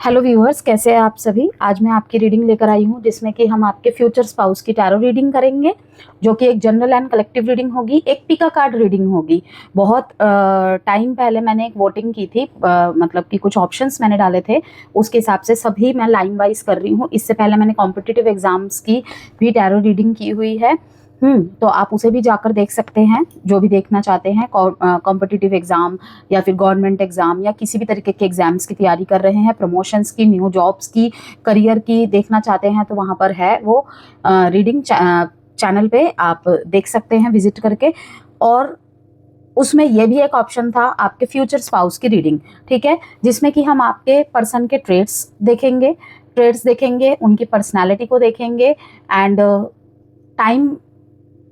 Hello viewers, कैसे हैं आप सभी। आज मैं आपकी रीडिंग लेकर आई हूँ जिसमें कि हम आपके फ्यूचर स्पाउस की टैरो रीडिंग करेंगे, जो कि एक जनरल एंड कलेक्टिव रीडिंग होगी, एक पिका कार्ड रीडिंग होगी। बहुत टाइम पहले मैंने एक वोटिंग की थी, मतलब कि कुछ ऑप्शंस मैंने डाले थे, उसके हिसाब से सभी मैं लाइन वाइज कर रही हूँ। इससे पहले मैंने कॉम्पिटिटिव एग्जाम्स की भी टैरो रीडिंग की हुई है। तो आप उसे भी जाकर देख सकते हैं, जो भी देखना चाहते हैं। कॉम्पिटिटिव एग्जाम या फिर गवर्नमेंट एग्जाम या किसी भी तरीके के एग्जाम्स की तैयारी कर रहे हैं, प्रमोशंस की, न्यू जॉब्स की, करियर की देखना चाहते हैं, तो वहाँ पर है वो रीडिंग चैनल पे आप देख सकते हैं विजिट करके। और उसमें यह भी एक ऑप्शन था आपके फ्यूचर स्पाउस की रीडिंग, ठीक है, जिसमें कि हम आपके पर्सन के ट्रेड्स देखेंगे, उनकी पर्सनालिटी को देखेंगे एंड टाइम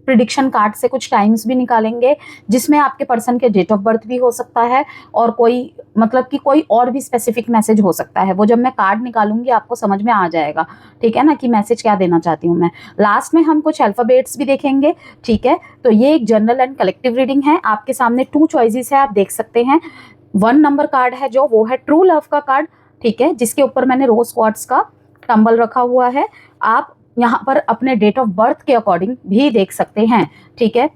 प्रिडिक्शन कार्ड से कुछ टाइम्स भी निकालेंगे, जिसमें आपके पर्सन के डेट ऑफ बर्थ भी हो सकता है और कोई मतलब कि कोई और भी स्पेसिफिक मैसेज हो सकता है। वो जब मैं कार्ड निकालूंगी आपको समझ में आ जाएगा, ठीक है ना, कि मैसेज क्या देना चाहती हूँ मैं। लास्ट में हम कुछ अल्फाबेट्स भी देखेंगे, ठीक है। तो ये एक जनरल एंड कलेक्टिव रीडिंग है। आपके सामने 2 चॉइसेस है, आप देख सकते हैं। 1 नंबर कार्ड है जो वो है ट्रू लव का कार्ड, ठीक है, जिसके ऊपर मैंने रोज क्वार्ट्स का टंबल रखा हुआ है। आप यहाँ पर अपने डेट ऑफ बर्थ के अकॉर्डिंग भी देख सकते हैं, ठीक है।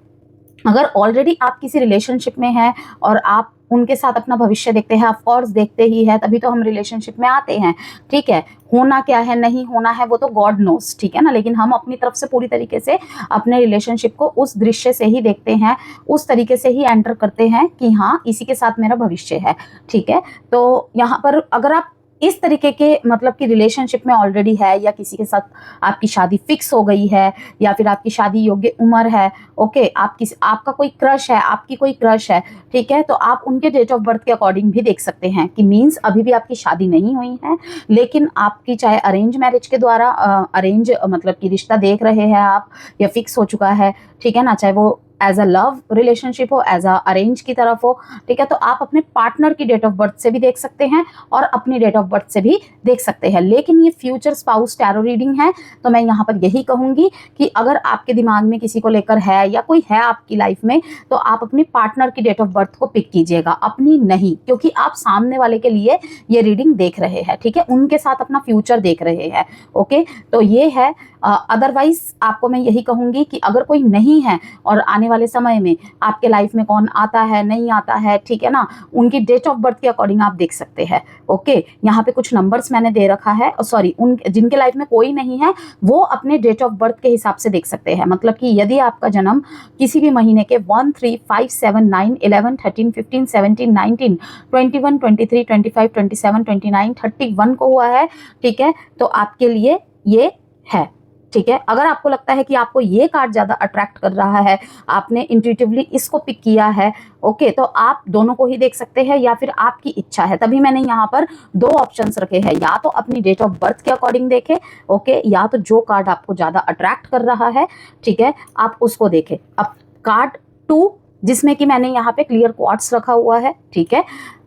अगर ऑलरेडी आप किसी रिलेशनशिप में हैं और आप उनके साथ अपना भविष्य देखते हैं, ऑफ कोर्स देखते ही है, तभी तो हम रिलेशनशिप में आते हैं, ठीक है। होना क्या है, नहीं होना है, वो तो गॉड नोस, ठीक है ना। लेकिन हम अपनी तरफ से पूरी तरीके से अपने रिलेशनशिप को उस दृश्य से ही देखते हैं, उस तरीके से ही एंटर करते हैं कि हाँ, इसी के साथ मेरा भविष्य है, ठीक है। तो यहाँ पर अगर आप इस तरीके के मतलब कि रिलेशनशिप में ऑलरेडी है, या किसी के साथ आपकी शादी फिक्स हो गई है, या फिर आपकी शादी योग्य उम्र है, ओके, आपका कोई क्रश है, आपकी कोई क्रश है, ठीक है, तो आप उनके डेट ऑफ बर्थ के अकॉर्डिंग भी देख सकते हैं कि मीन्स अभी भी आपकी शादी नहीं हुई है, लेकिन आपकी चाहे अरेंज मैरिज के द्वारा अरेंज मतलब कि रिश्ता देख रहे हैं आप, या फिक्स हो चुका है, ठीक है ना, चाहे वो एज अ लव रिलेशनशिप हो, एज अ अरेंज की तरफ हो, ठीक है। तो आप अपने पार्टनर की डेट ऑफ बर्थ से भी देख सकते हैं और अपनी डेट ऑफ बर्थ से भी देख सकते हैं। लेकिन ये फ्यूचर स्पाउस टैरो रीडिंग है, तो मैं यहाँ पर यही कहूंगी कि अगर आपके दिमाग में किसी को लेकर है या कोई है आपकी लाइफ में, तो आप अपने पार्टनर की डेट ऑफ बर्थ को पिक कीजिएगा, अपनी नहीं, क्योंकि आप सामने वाले के लिए ये रीडिंग देख रहे हैं, ठीक है, उनके साथ अपना फ्यूचर देख रहे हैं, ओके। तो ये है। अदरवाइज आपको मैं यही कहूंगी कि अगर कोई नहीं है और आने वाले समय में आपके लाइफ में कौन आता है, नहीं आता है, ठीक है ना, उनकी डेट ऑफ बर्थ के अकॉर्डिंग आप देख सकते हैं, ओके। यहाँ पे कुछ नंबर्स मैंने दे रखा है, सॉरी, उन जिनके लाइफ में कोई नहीं है वो अपने डेट ऑफ बर्थ के हिसाब से देख सकते हैं। मतलब कि यदि आपका जन्म किसी भी महीने के 1, 3, 5, 7, 9, 11, 13, 15, 17, 19, 21, 23, 25, 27, 29, 31 को हुआ है, ठीक है, तो आपके लिए ये है, ठीक है। अगर आपको लगता है कि आपको ये कार्ड ज्यादा अट्रैक्ट कर रहा है, आपने इंट्यूटिवली इसको पिक किया है, ओके, तो आप दोनों को ही देख सकते हैं, या फिर आपकी इच्छा है, तभी मैंने यहाँ पर 2 ऑप्शंस रखे हैं, या तो अपनी डेट ऑफ बर्थ के अकॉर्डिंग देखें, ओके, या तो जो कार्ड आपको ज्यादा अट्रैक्ट कर रहा है, ठीक है, आप उसको देखें। अब कार्ड 2, जिसमें कि मैंने यहाँ पे क्लियर क्वार्ट्स रखा हुआ है, ठीक है,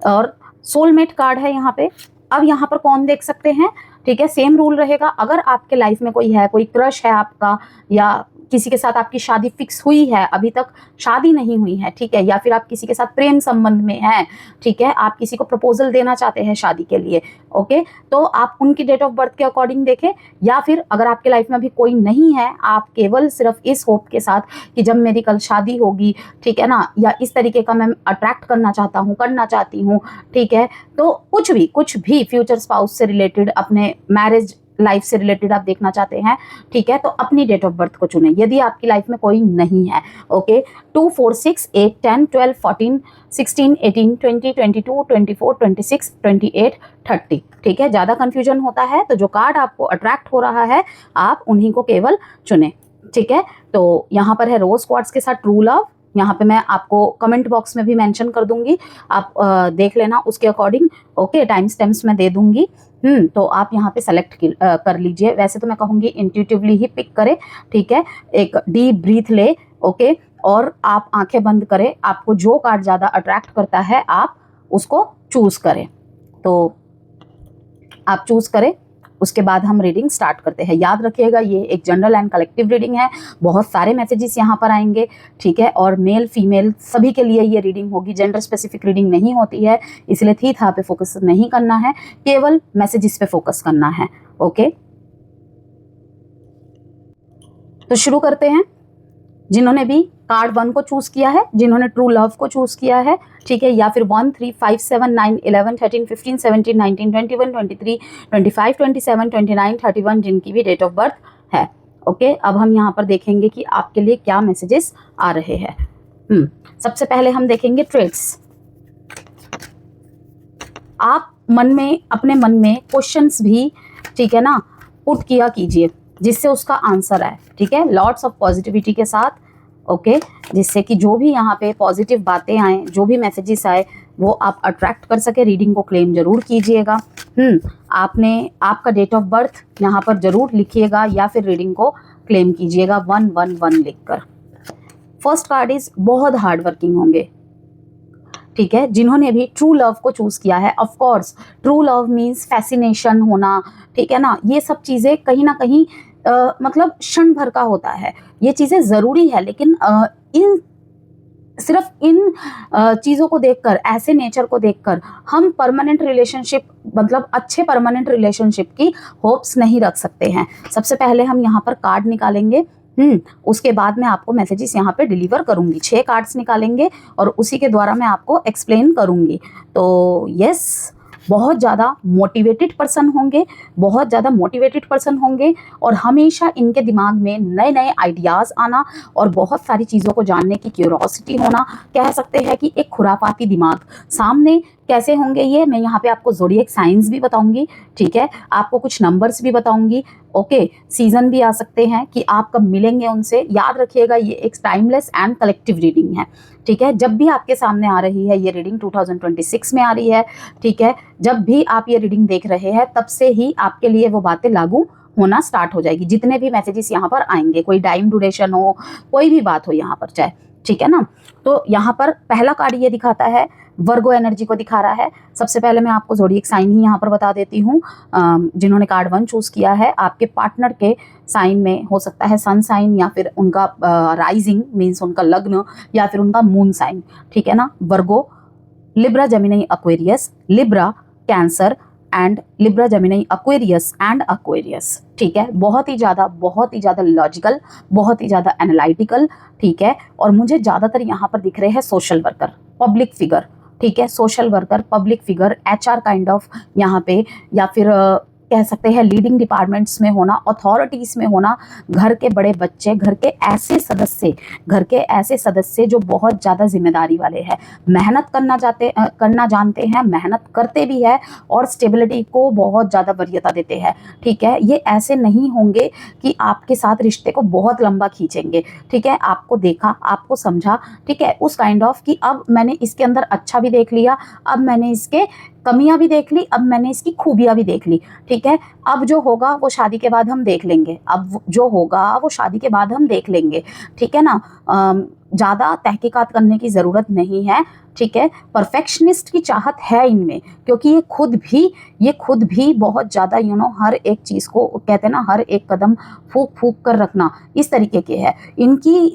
और सोलमेट कार्ड है यहाँ पे। अब यहाँ पर कौन देख सकते हैं, ठीक है, सेम रूल रहेगा। अगर आपके लाइफ में कोई है, कोई क्रश है आपका, या किसी के साथ आपकी शादी फिक्स हुई है, अभी तक शादी नहीं हुई है, ठीक है, या फिर आप किसी के साथ प्रेम संबंध में हैं, ठीक है, आप किसी को प्रपोजल देना चाहते हैं शादी के लिए, ओके, तो आप उनकी डेट ऑफ बर्थ के अकॉर्डिंग देखें। या फिर अगर आपके लाइफ में अभी कोई नहीं है, आप केवल सिर्फ इस होप के साथ कि जब मेरी कल शादी होगी, ठीक है ना, या इस तरीके का मैं अट्रैक्ट करना चाहता हूँ, करना चाहती हूँ, ठीक है, तो कुछ भी फ्यूचर स्पाउस से रिलेटेड, अपने मैरिज लाइफ से रिलेटेड आप देखना चाहते हैं, ठीक है, तो अपनी डेट ऑफ बर्थ को चुनें यदि आपकी लाइफ में कोई नहीं है, ओके। 2, 4, 6, 8, 10, 12, 14, 16, 18, 20, 22, 24, 26, 28, 30, ठीक है। ज्यादा कंफ्यूजन होता है तो जो कार्ड आपको अट्रैक्ट हो रहा है आप उन्हीं को केवल चुने, ठीक है। तो यहाँ पर है रोज क्वार्ट्स के साथ ट्रू लव। यहाँ पे मैं आपको कमेंट बॉक्स में भी मेंशन कर दूंगी, आप देख लेना उसके अकॉर्डिंग, ओके, टाइम स्टैम्प्स मैं दे दूंगी। तो आप यहाँ पे सेलेक्ट कर लीजिए। वैसे तो मैं कहूँगी इंट्यूटिवली ही पिक करें, ठीक है, एक डीप ब्रीथ ले, ओके, और आप आंखें बंद करें, आपको जो कार्ड ज़्यादा अट्रैक्ट करता है आप उसको चूज करें, तो आप चूज करें, उसके बाद हम रीडिंग स्टार्ट करते हैं। याद रखिएगा ये एक जनरल एंड कलेक्टिव रीडिंग है, बहुत सारे मैसेजेस यहाँ पर आएंगे, ठीक है, और मेल फीमेल सभी के लिए ये रीडिंग होगी, जेंडर स्पेसिफिक रीडिंग नहीं होती है, इसलिए थी था पे फोकस नहीं करना है, केवल मैसेजेस पे फोकस करना है। ओके, तो शुरू करते हैं। जिन्होंने भी कार्ड 1 को चूज किया है, जिन्होंने ट्रू लव को चूज किया है, ठीक है, या फिर 1 3 5 7 9 11 13 15 17 19 21 23 25 27 29 31 जिनकी भी डेट ऑफ बर्थ है। ओके, अब हम यहाँ पर देखेंगे कि आपके लिए क्या मैसेजेस आ रहे हैं। सबसे पहले हम देखेंगे ट्रेड्स। आप मन में, अपने मन में क्वेश्चंस भी, ठीक है ना, पुट किया कीजिए जिससे उसका आंसर आए, ठीक है, लॉट्स ऑफ पॉजिटिविटी के साथ। ओके, जिससे कि जो भी यहाँ पे पॉजिटिव बातें आए, जो भी मैसेजेस आए, वो आप अट्रैक्ट कर सके। रीडिंग को क्लेम जरूर कीजिएगा। आपने आपका डेट ऑफ बर्थ यहाँ पर जरूर लिखिएगा या फिर रीडिंग को क्लेम कीजिएगा 111 लिखकर। फर्स्ट कार्ड इज बहुत हार्ड वर्किंग होंगे, ठीक है, जिन्होंने भी ट्रू लव को चूज किया है। Of course true love means fascination होना, ठीक है ना, ये सब चीजें कहीं ना कहीं मतलब क्षण भर का होता है, ये चीजें जरूरी है, लेकिन सिर्फ इन चीज़ों को देखकर, ऐसे नेचर को देखकर हम परमानेंट रिलेशनशिप, मतलब अच्छे परमानेंट रिलेशनशिप की होप्स नहीं रख सकते हैं। सबसे पहले हम यहाँ पर कार्ड निकालेंगे, उसके बाद मैं आपको मैसेजेस यहाँ पे डिलीवर करूँगी। 6 कार्ड्स निकालेंगे और उसी के द्वारा मैं आपको एक्सप्लेन करूँगी। तो यस, बहुत ज़्यादा मोटिवेटेड पर्सन होंगे, बहुत ज़्यादा मोटिवेटेड पर्सन होंगे, और हमेशा इनके दिमाग में नए नए आइडियाज़ आना और बहुत सारी चीज़ों को जानने की क्यूरोसिटी होना, कह सकते हैं कि एक खुराफाती दिमाग। सामने कैसे होंगे ये मैं यहाँ पे आपको ज़ोडिएक साइंस भी बताऊंगी, ठीक है, आपको कुछ नंबर्स भी बताऊंगी। ओके, सीजन भी आ सकते हैं कि आप कब मिलेंगे उनसे। याद रखिएगा ये एक टाइमलेस एंड कलेक्टिव रीडिंग है, ठीक है। जब भी आपके सामने आ रही है ये रीडिंग 2026 में आ रही है, ठीक है, जब भी आप ये रीडिंग देख रहे हैं तब से ही आपके लिए वो बातें लागू होना स्टार्ट हो जाएगी। जितने भी मैसेजेस यहाँ पर आएंगे, कोई टाइम ड्यूरेशन हो, कोई भी बात हो यहाँ पर चाहे, ठीक है ना। तो यहाँ पर पहला कार्ड ये दिखाता है, वर्गो एनर्जी को दिखा रहा है। सबसे पहले मैं आपको ज़ोडिएक साइन ही यहाँ पर बता देती हूँ। जिन्होंने कार्ड 1 चूज़ किया है, आपके पार्टनर के साइन में हो सकता है सन साइन, या फिर उनका राइजिंग मीन्स उनका लग्न, या फिर उनका मून साइन, ठीक है ना। Virgo, Libra, Gemini, Aquarius, Libra, Cancer and Libra, Gemini, Aquarius and Aquarius, ठीक है। बहुत ही ज़्यादा लॉजिकल, बहुत ही ज़्यादा एनालिटिकल, ठीक है। और मुझे ज़्यादातर यहाँ पर दिख रहे हैं सोशल वर्कर, पब्लिक फिगर, ठीक है, social worker, public figure, HR kind of यहाँ पे, या फिर कह सकते हैं लीडिंग डिपार्टमेंट्स में होना, अथॉरिटीज़ में होना, घर के बड़े बच्चे, घर के ऐसे सदस्य जो बहुत ज़्यादा जिम्मेदारी वाले हैं, मेहनत करना जानते हैं, मेहनत करते भी है और स्टेबिलिटी को बहुत ज़्यादा वरीयता देते हैं, ठीक है। ये ऐसे नहीं होंगे कि आपके साथ रिश्ते को बहुत लंबा खींचेंगे, ठीक है। आपको देखा, आपको समझा, ठीक है, उस काइंड ऑफ कि अब मैंने इसके अंदर अच्छा भी देख लिया, अब मैंने इसके कमियां भी देख ली, अब मैंने इसकी खूबियां भी देख ली, ठीक है। अब जो होगा वो शादी के बाद हम देख लेंगे, ठीक है ना। ज़्यादा तहकीकात करने की ज़रूरत नहीं है, ठीक है। परफेक्शनिस्ट की चाहत है इनमें, क्योंकि ये खुद भी बहुत ज़्यादा हर एक चीज़ को कहते हैं ना, हर एक कदम फूक कर रखना, इस तरीके के है। इनकी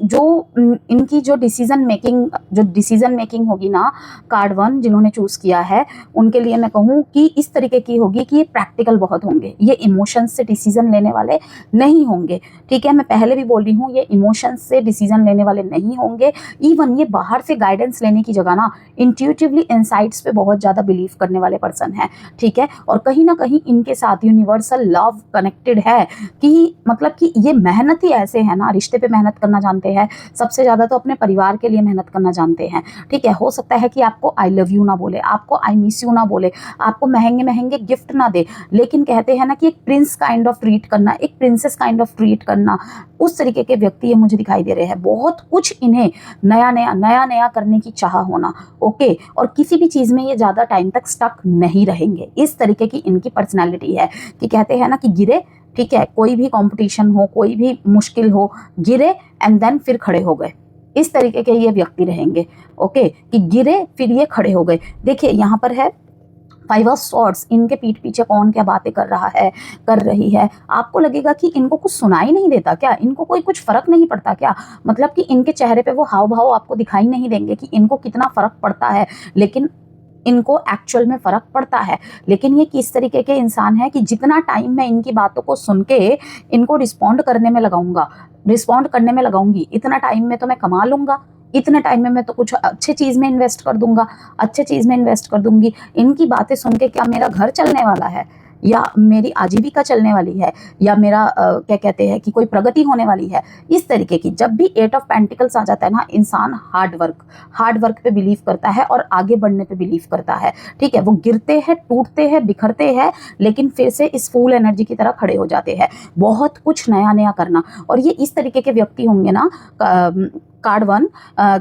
जो डिसीजन मेकिंग होगी ना, कार्ड 1 जिन्होंने चूज़ किया है उनके लिए मैं कहूँ कि इस तरीके की होगी कि ये प्रैक्टिकल बहुत होंगे, ये इमोशंस से डिसीजन लेने वाले नहीं होंगे, ठीक है। मैं पहले भी बोल रही हूँ, ये इमोशंस से डिसीजन लेने वाले नहीं होंगे। इवन ये बाहर से गाइडेंस लेने की जगह ना इंट्यूटिवली इनसाइट्स पे बहुत ज़्यादा बिलीव करने वाले पर्सन हैं, ठीक है। और कहीं ना कहीं इनके साथ यूनिवर्सल लव कनेक्टेड है, कि मतलब कि ये मेहनत ही ऐसे है ना, रिश्ते पे मेहनत करना जानते हैं, सबसे ज़्यादा तो अपने परिवार के लिए मेहनत करना जानते हैं, ठीक है। हो सकता है कि आपको आई लव यू ना बोले, आपको आई मिस यू ना बोले, आपको महंगे महंगे गिफ्ट ना दे, लेकिन कहते हैं ना कि एक प्रिंस काइंड ऑफ ट्रीट करना, एक प्रिंसेस काइंड ऑफ ट्रीट करना, उस तरीके के व्यक्ति ये मुझे दिखाई दे रहे हैं। बहुत कुछ इन्हें नया नया करने की चाह होना, ओके। और किसी भी चीज़ में ये ज़्यादा टाइम तक स्टक नहीं रहेंगे, इस तरीके की इनकी पर्सनैलिटी है कि कहते हैं ना कि गिरे, ठीक है, कोई भी कंपटीशन हो, कोई भी मुश्किल हो, गिरे एंड देन फिर खड़े हो गए, इस तरीके के ये व्यक्ति रहेंगे, ओके, कि गिरे फिर ये खड़े हो गए। देखिए यहाँ पर है फाइव ऑफ सॉर्ड्स, इनके पीठ पीछे कौन क्या बातें कर रहा है, कर रही है। आपको लगेगा कि इनको कुछ सुनाई नहीं देता क्या, इनको कोई कुछ फर्क नहीं पड़ता क्या, मतलब कि इनके चेहरे पे वो हाव भाव आपको दिखाई नहीं देंगे कि इनको कितना फर्क पड़ता है, लेकिन इनको एक्चुअल में फर्क पड़ता है। लेकिन ये किस तरीके के इंसान है कि जितना टाइम मैं इनकी बातों को सुन के इनको रिस्पॉन्ड करने में लगाऊंगा, रिस्पॉन्ड करने में लगाऊंगी, इतना टाइम में तो मैं कमा लूंगा, इतने टाइम में मैं तो कुछ अच्छे चीज़ में इन्वेस्ट कर दूंगा, अच्छे चीज़ में इन्वेस्ट कर दूंगी। इनकी बातें सुन के क्या मेरा घर चलने वाला है, या मेरी आजीविका चलने वाली है, या मेरा क्या कहते हैं कि कोई प्रगति होने वाली है, इस तरीके की। जब भी 8 ऑफ पेंटिकल्स आ जाता है ना, इंसान हार्ड वर्क पे बिलीव करता है और आगे बढ़ने पे बिलीव करता है। ठीक है, वो गिरते हैं, टूटते हैं, बिखरते हैं, लेकिन फिर से इस फूल एनर्जी की तरह खड़े हो जाते हैं। बहुत कुछ नया नया करना, और ये इस तरीके के व्यक्ति होंगे ना, कार्ड 1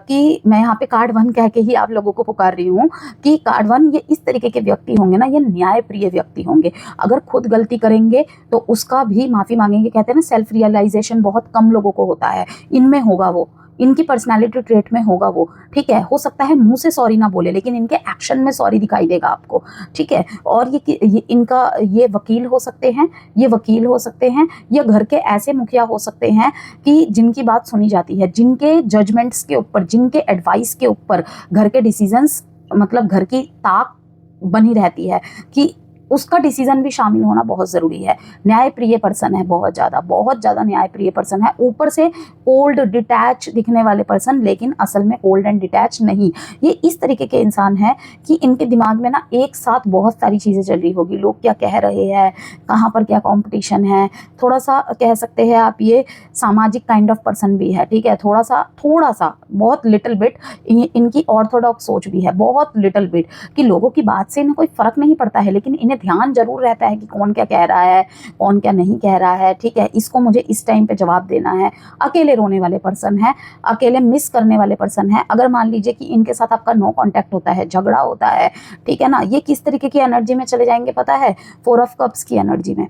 कि मैं यहाँ पे कार्ड 1 कह के ही आप लोगों को पुकार रही हूँ कि कार्ड 1 ये इस तरीके के व्यक्ति होंगे ना, ये न्यायप्रिय व्यक्ति होंगे। अगर खुद गलती करेंगे तो उसका भी माफ़ी मांगेंगे। कहते हैं ना, सेल्फ रियलाइजेशन बहुत कम लोगों को होता है, इनमें होगा वो, इनकी पर्सनालिटी ट्रेट में होगा वो। ठीक है, हो सकता है मुंह से सॉरी ना बोले, लेकिन इनके एक्शन में सॉरी दिखाई देगा आपको। ठीक है, और ये इनका ये वकील हो सकते हैं, ये वकील हो सकते हैं, ये घर के ऐसे मुखिया हो सकते हैं कि जिनकी बात सुनी जाती है, जिनके जजमेंट्स के ऊपर, जिनके एडवाइस के ऊपर घर के डिसीजंस, मतलब घर की ताक बनी रहती है कि उसका डिसीजन भी शामिल होना बहुत ज़रूरी है। न्यायप्रिय पर्सन है, बहुत ज़्यादा न्यायप्रिय पर्सन है। ऊपर से कोल्ड डिटैच दिखने वाले पर्सन, लेकिन असल में कोल्ड एंड डिटैच नहीं। ये इस तरीके के इंसान हैं कि इनके दिमाग में ना एक साथ बहुत सारी चीज़ें चल रही होगी। लोग क्या कह रहे हैं, कहाँ पर क्या कॉम्पिटिशन है, थोड़ा सा कह सकते हैं आप ये सामाजिक काइंड ऑफ पर्सन भी है। ठीक है, थोड़ा सा बहुत लिटिल बिट इनकी ऑर्थोडॉक्स सोच भी है, बहुत लिटिल बिट, कि लोगों की बात से इन्हें कोई फ़र्क नहीं पड़ता है, लेकिन इन्हें ध्यान जरूर रहता है कि कौन क्या कह रहा है, कौन क्या नहीं कह रहा है। ठीक है, इसको मुझे इस टाइम पे जवाब देना है। अकेले रोने वाले पर्सन है, अकेले मिस करने वाले पर्सन है। अगर मान लीजिए कि इनके साथ आपका नो कांटेक्ट होता है, झगड़ा होता है, ठीक है ना, ये किस तरीके की एनर्जी में चले जाएंगे पता है, 4 ऑफ कप्स की एनर्जी में,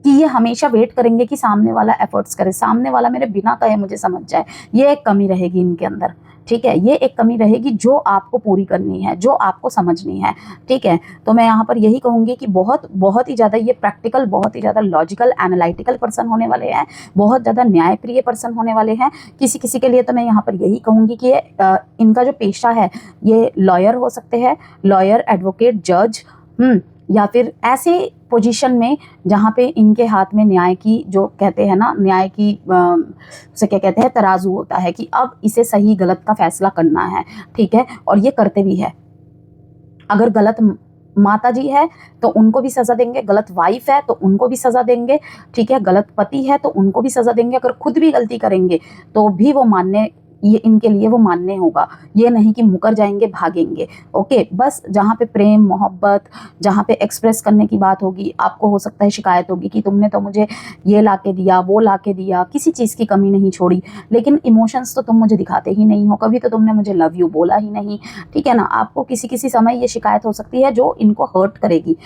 कि ये हमेशा वेट करेंगे कि सामने वाला एफर्ट्स करे, सामने वाला मेरे बिना कहे मुझे समझ जाए। ये एक कमी रहेगी इनके अंदर। ठीक है, ये एक कमी रहेगी जो आपको पूरी करनी है, जो आपको समझनी है। ठीक है, तो मैं यहाँ पर यही कहूँगी कि बहुत ही ज़्यादा ये प्रैक्टिकल, बहुत ही ज़्यादा लॉजिकल, एनालिटिकल पर्सन होने वाले हैं, बहुत ज़्यादा न्यायप्रिय पर्सन होने वाले हैं। किसी किसी के लिए तो मैं यहाँ पर यही कहूँगी कि इनका जो पेशा है, ये लॉयर हो सकते हैं, लॉयर, एडवोकेट, जज, या फिर ऐसे पोजीशन में जहाँ पे इनके हाथ में न्याय की, जो कहते हैं ना, न्याय की उसे क्या कहते हैं, तराजू होता है कि अब इसे सही गलत का फैसला करना है। ठीक है, और ये करते भी है। अगर गलत माता जी है तो उनको भी सजा देंगे, गलत वाइफ है तो उनको भी सजा देंगे। ठीक है, गलत पति है तो उनको भी सजा देंगे। अगर खुद भी गलती करेंगे तो भी वो मानने, ये इनके लिए वो मानने होगा, ये नहीं कि मुकर जाएंगे, भागेंगे। ओके, बस जहाँ पे प्रेम, मोहब्बत, जहाँ पे एक्सप्रेस करने की बात होगी, आपको हो सकता है शिकायत होगी कि तुमने तो मुझे ये ला के दिया, वो ला के दिया, किसी चीज़ की कमी नहीं छोड़ी, लेकिन इमोशंस तो तुम मुझे दिखाते ही नहीं हो, कभी तो तुमने मुझे लव यू बोला ही नहीं। ठीक है ना, आपको किसी किसी समय ये शिकायत हो सकती है जो इनको हर्ट करेगी,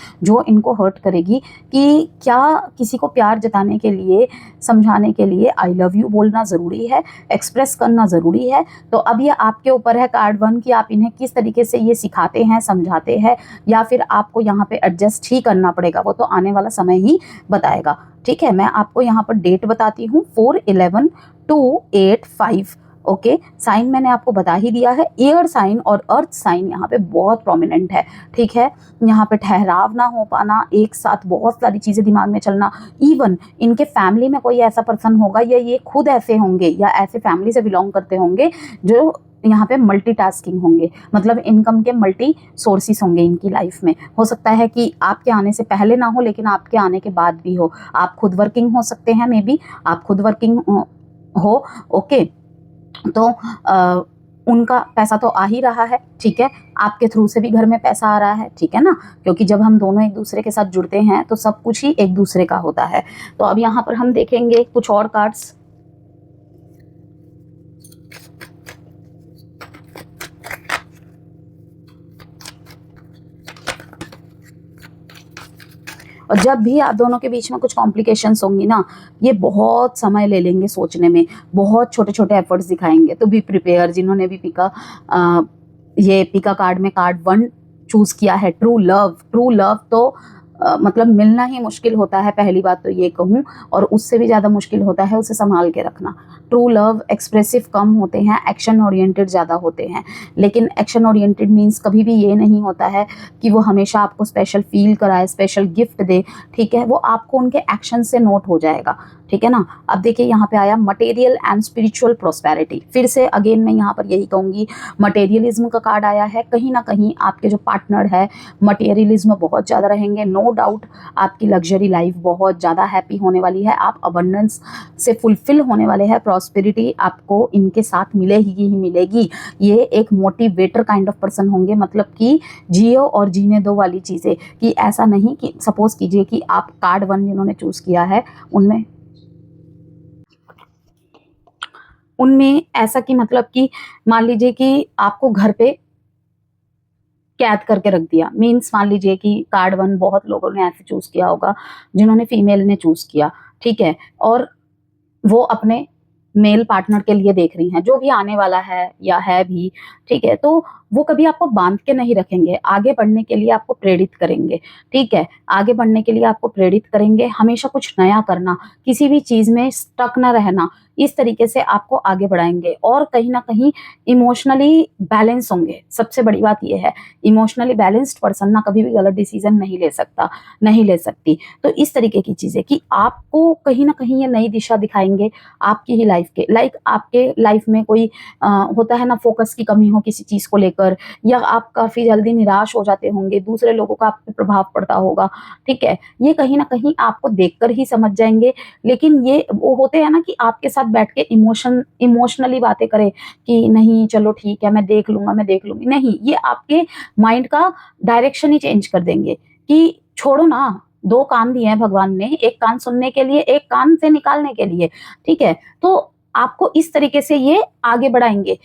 कि क्या किसी को प्यार जताने के लिए, समझाने के लिए आई लव यू बोलना ज़रूरी है, एक्सप्रेस करना ज़रूरी है। तो अब ये आपके ऊपर है कार्ड 1 कि आप इन्हें किस तरीके से ये सिखाते हैं, समझाते हैं, या फिर आपको यहाँ पे एडजस्ट ही करना पड़ेगा, वो तो आने वाला समय ही बताएगा। ठीक है, मैं आपको यहाँ पर डेट बताती हूँ, 4/11/285। ओके, साइन मैंने आपको बता ही दिया है। एयर साइन और अर्थ साइन यहाँ पे बहुत प्रोमिनेंट है। ठीक है, यहाँ पे ठहराव ना हो पाना, एक साथ बहुत सारी चीज़ें दिमाग में चलना। इवन इनके फैमिली में कोई ऐसा पर्सन होगा, या ये खुद ऐसे होंगे, या ऐसे फैमिली से बिलोंग करते होंगे जो यहाँ पे मल्टीटास्किंग होंगे, मतलब इनकम के मल्टी सोर्सेस होंगे इनकी लाइफ में। हो सकता है कि आपके आने से पहले ना हो, लेकिन आपके आने के बाद भी हो। आप खुद वर्किंग हो सकते हैं, मे बी आप खुद वर्किंग हो। ओके, तो उनका पैसा तो आ ही रहा है। ठीक है, आपके थ्रू से भी घर में पैसा आ रहा है। ठीक है ना, क्योंकि जब हम दोनों एक दूसरे के साथ जुड़ते हैं तो सब कुछ ही एक दूसरे का होता है। तो अब यहाँ पर हम देखेंगे कुछ और कार्ड्स। और जब भी आप दोनों के बीच में कुछ कॉम्प्लिकेशंस होंगी ना, ये बहुत समय ले लेंगे सोचने में, बहुत छोटे छोटे एफर्ट्स दिखाएंगे। तो बी प्रिपेयर, जिन्होंने भी पिका कार्ड में कार्ड 1 चूज किया है ट्रू लव, ट्रू लव तो मतलब मिलना ही मुश्किल होता है, पहली बात तो ये कहूँ, और उससे भी ज़्यादा मुश्किल होता है उसे संभाल के रखना। ट्रू लव एक्सप्रेसिव कम होते हैं, एक्शन ओरिएंटेड ज़्यादा होते हैं। लेकिन एक्शन ओरिएंटेड मीन्स कभी भी ये नहीं होता है कि वो हमेशा आपको स्पेशल फील कराए, स्पेशल गिफ्ट दे, ठीक है, वो आपको उनके एक्शन से नोट हो जाएगा, ठीक है ना। अब देखिए यहाँ पे आया मटेरियल एंड स्पिरिचुअल प्रोस्पेरिटी, फिर से अगेन मैं यहाँ पर यही कहूँगी, मटेरियलिज्म का कार्ड आया है। कहीं ना कहीं आपके जो पार्टनर है मटेरियलिज्म बहुत ज़्यादा रहेंगे, नो डाउट आपकी लग्जरी लाइफ बहुत ज़्यादा हैप्पी होने वाली है, आप अबंडेंस से फुलफिल होने वाले हैं, प्रॉस्पेरिटी आपको इनके साथ मिलेगी ही मिलेगी। ये एक मोटिवेटर काइंड ऑफ पर्सन होंगे, मतलब कि जियो और जीने दो वाली चीज़ें, कि ऐसा नहीं कि सपोज कीजिए कि आप कार्ड 1 जिन्होंने चूज़ किया है उनमें ऐसा कि मतलब कि मान लीजिए कि आपको घर पे कैद करके रख दिया, मीन्स मान लीजिए कि कार्ड 1 बहुत लोगों ने ऐसे चूज किया होगा जिन्होंने फीमेल ने चूज किया, ठीक है, और वो अपने मेल पार्टनर के लिए देख रही हैं, जो भी आने वाला है या है भी, ठीक है, तो वो कभी आपको बांध के नहीं रखेंगे, आगे बढ़ने के लिए आपको प्रेरित करेंगे, ठीक है, आगे बढ़ने के लिए आपको प्रेरित करेंगे, हमेशा कुछ नया करना, किसी भी चीज में स्टक ना रहना, इस तरीके से आपको आगे बढ़ाएंगे। और कहीं ना कहीं इमोशनली बैलेंस होंगे, सबसे बड़ी बात यह है, इमोशनली बैलेंस्ड पर्सन ना कभी भी गलत डिसीजन नहीं ले सकता, नहीं ले सकती। तो इस तरीके की चीजें कि आपको कहीं ना कहीं ये नई दिशा दिखाएंगे आपकी ही लाइफ के, लाइक आपके लाइफ में कोई होता है ना फोकस की कमी हो किसी चीज को लेकर, या आप काफी जल्दी निराश हो जाते होंगे, दूसरे लोगों का आप पे प्रभाव पड़ता होगा, ठीक है, ये कहीं ना कहीं आपको देखकर ही समझ जाएंगे। लेकिन ये वो होते हैं ना कि आपके साथ बैठ के इमोशनली बातें करें कि नहीं चलो ठीक है मैं देख लूंगा, मैं देख लूंगी, नहीं, ये आपके माइंड का डायरेक्शन ही चेंज कर देंगे कि छोड़ो ना, 2 कान दिए हैं भगवान ने, एक कान सुनने के लिए, एक कान से निकालने के लिए, ठीक है, तो आपको इस तरीके से ये आगे बढ़ाएंगे।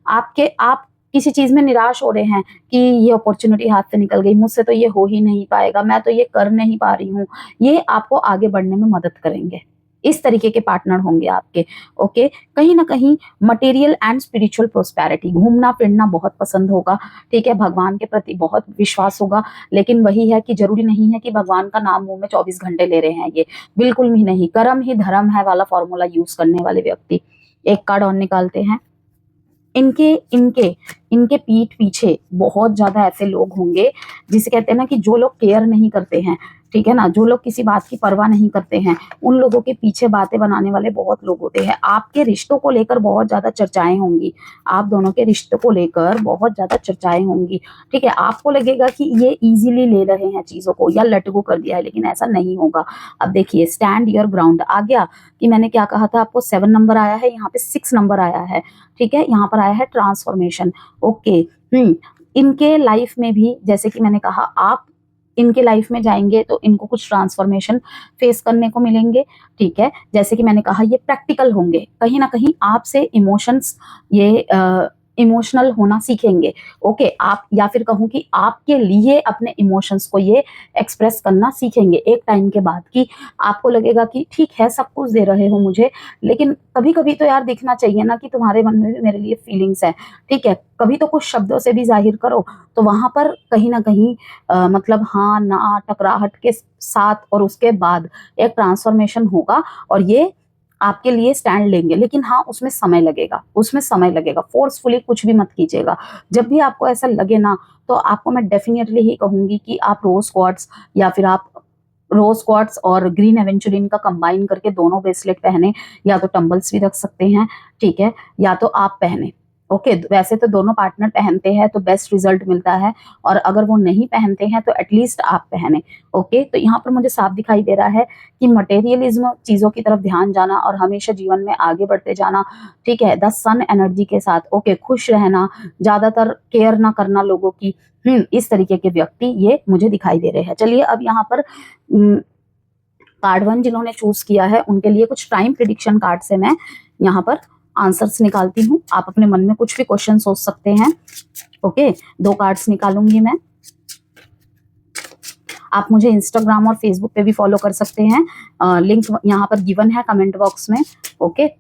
आप किसी चीज में निराश हो रहे हैं कि ये अपॉर्चुनिटी हाथ से निकल गई, मुझसे तो ये हो ही नहीं पाएगा, मैं तो ये कर नहीं पा रही हूँ, ये आपको आगे बढ़ने में मदद करेंगे। इस तरीके के पार्टनर होंगे आपके, ओके। कहीं ना कहीं मटेरियल एंड स्पिरिचुअल प्रोस्पेरिटी, घूमना फिरना बहुत पसंद होगा, ठीक है, भगवान के प्रति बहुत विश्वास होगा, लेकिन वही है कि जरूरी नहीं है कि भगवान का नाम मुंह में 24 घंटे ले रहे हैं, ये बिल्कुल भी नहीं, कर्म ही धर्म है वाला फॉर्मूला यूज करने वाले व्यक्ति। एक कार्ड और निकालते हैं, इनके इनके इनके पीठ पीछे बहुत ज्यादा ऐसे लोग होंगे जिसे कहते हैं ना कि जो लोग केयर नहीं करते हैं, ठीक है ना, जो लोग किसी बात की परवाह नहीं करते हैं, उन लोगों के पीछे बातें बनाने वाले बहुत लोग होते हैं। आपके रिश्तों को लेकर बहुत ज्यादा चर्चाएं होंगी, आप दोनों के रिश्तों को लेकर बहुत ज्यादा चर्चाएं होंगी, ठीक है, आपको लगेगा कि ये इजीली ले रहे हैं चीजों को या लेट गो कर दिया है, लेकिन ऐसा नहीं होगा। अब देखिए स्टैंड योर ग्राउंड आ गया, कि मैंने क्या कहा था आपको, 7 नंबर आया है, यहाँ पे 6 नंबर आया है, ठीक है, यहाँ पर आया है ट्रांसफॉर्मेशन, ओके। इनके लाइफ में भी जैसे कि मैंने कहा, आप इनके लाइफ में जाएंगे तो इनको कुछ ट्रांसफॉर्मेशन फेस करने को मिलेंगे, ठीक है, जैसे कि मैंने कहा ये प्रैक्टिकल होंगे, कहीं ना कहीं आपसे इमोशंस, ये इमोशनल होना सीखेंगे, ओके, आप या फिर कहूँ कि आपके लिए अपने इमोशंस को ये एक्सप्रेस करना सीखेंगे एक टाइम के बाद, कि आपको लगेगा कि ठीक है सब कुछ दे रहे हो मुझे, लेकिन कभी कभी तो यार दिखना चाहिए ना कि तुम्हारे मन में भी मेरे लिए फीलिंग्स है, ठीक है, कभी तो कुछ शब्दों से भी जाहिर करो। तो वहां पर कहीं ना कहीं मतलब हाँ ना टकराहट के साथ और उसके बाद एक ट्रांसफॉर्मेशन होगा, और ये आपके लिए स्टैंड लेंगे, लेकिन हाँ उसमें समय लगेगा, उसमें समय लगेगा, फोर्सफुली कुछ भी मत कीजिएगा। जब भी आपको ऐसा लगे ना, तो आपको मैं डेफिनेटली ही कहूंगी कि आप रोज क्वार्ट्स या फिर आप रोज क्वार्ट्स और ग्रीन एवेंचुरिन का कंबाइन करके दोनों ब्रेसलेट पहने, या तो टंबल्स भी रख सकते हैं, ठीक है, या तो आप पहने, ओके। वैसे तो दोनों पार्टनर पहनते हैं तो बेस्ट रिजल्ट मिलता है, और अगर वो नहीं पहनते हैं तो एटलीस्ट आप पहने, ओके। तो यहाँ पर मुझे साफ दिखाई दे रहा है कि मटेरियलिज्म चीजों की तरफ ध्यान जाना और हमेशा जीवन में आगे बढ़ते जाना, ठीक है, द सन एनर्जी के साथ, ओके, खुश रहना, ज्यादातर केयर ना करना लोगों की, इस तरीके के व्यक्ति ये मुझे दिखाई दे रहे हैं। चलिए अब यहाँ पर कार्ड 1 जिन्होंने चूज किया है उनके लिए कुछ टाइम प्रिडिक्शन कार्ड से मैं यहाँ पर आंसर्स निकालती हूँ। आप अपने मन में कुछ भी क्वेश्चन सोच सकते हैं, ओके। 2 कार्ड्स निकालूंगी मैं। आप मुझे इंस्टाग्राम और फेसबुक पे भी फॉलो कर सकते हैं, लिंक यहाँ पर गिवन है कमेंट बॉक्स में, ओके।